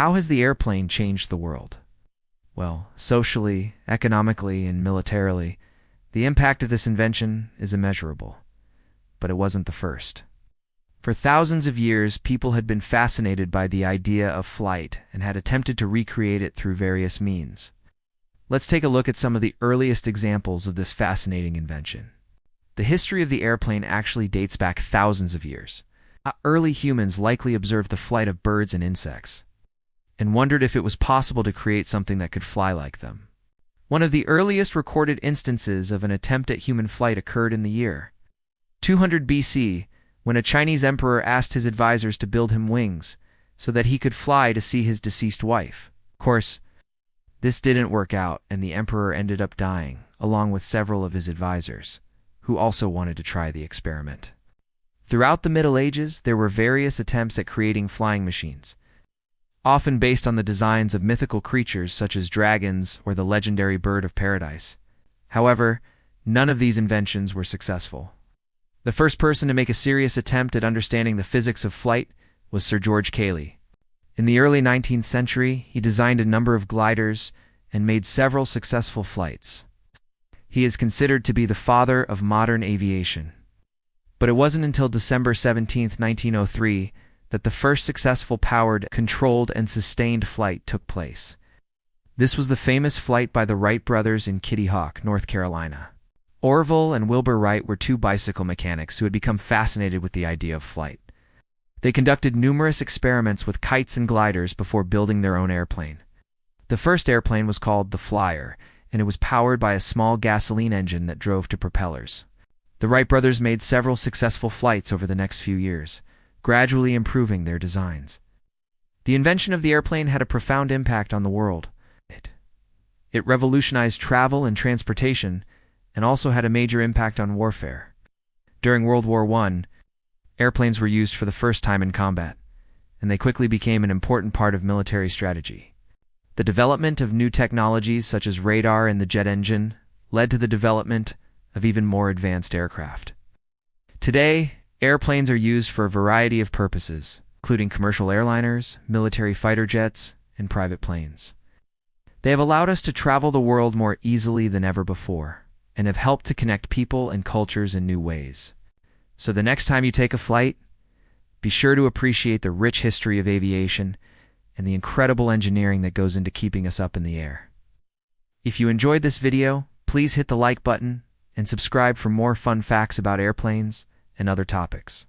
how has the airplane changed the world? Well, socially, economically, and militarily, the impact of this invention is immeasurable. But it wasn't the first. For thousands of years, people had been fascinated by the idea of flight and had attempted to recreate it through various means. Let's take a look at some of the earliest examples of this fascinating invention. The history of the airplane actually dates back thousands of years. Early humans likely observed the flight of birds and insects, and wondered if it was possible to create something that could fly like them. One of the earliest recorded instances of an attempt at human flight occurred in the year 200 BC, when a Chinese emperor asked his advisors to build him wings so that he could fly to see his deceased wife. Of course, this didn't work out, and the emperor ended up dying, along with several of his advisors, who also wanted to try the experiment. Throughout the Middle Ages, there were various attempts at creating flying machines, often based on the designs of mythical creatures such as dragons or the legendary bird of paradise. However, none of these inventions were successful. The first person to make a serious attempt at understanding the physics of flight was Sir George Cayley. In the early 19th century, he designed a number of gliders and made several successful flights. He is considered to be the father of modern aviation. But it wasn't until December 17, 1903, that the first successful powered, controlled, and sustained flight took place. This was the famous flight by the Wright brothers in Kitty Hawk, North Carolina. Orville and Wilbur Wright were two bicycle mechanics who had become fascinated with the idea of flight. They conducted numerous experiments with kites and gliders before building their own airplane. The first airplane was called the Flyer, and it was powered by a small gasoline engine that drove to propellers. The Wright brothers made several successful flights over the next few years, gradually improving their designs. The invention of the airplane had a profound impact on the world. It revolutionized travel and transportation, and also had a major impact on warfare. During World War I, airplanes were used for the first time in combat, and they quickly became an important part of military strategy. The development of new technologies such as radar and the jet engine led to the development of even more advanced aircraft. Today, airplanes are used for a variety of purposes, including commercial airliners, military fighter jets, and private planes. They have allowed us to travel the world more easily than ever before, and have helped to connect people and cultures in new ways. So the next time you take a flight, be sure to appreciate the rich history of aviation and the incredible engineering that goes into keeping us up in the air. If you enjoyed this video, please hit the like button and subscribe for more fun facts about airplanes and other topics.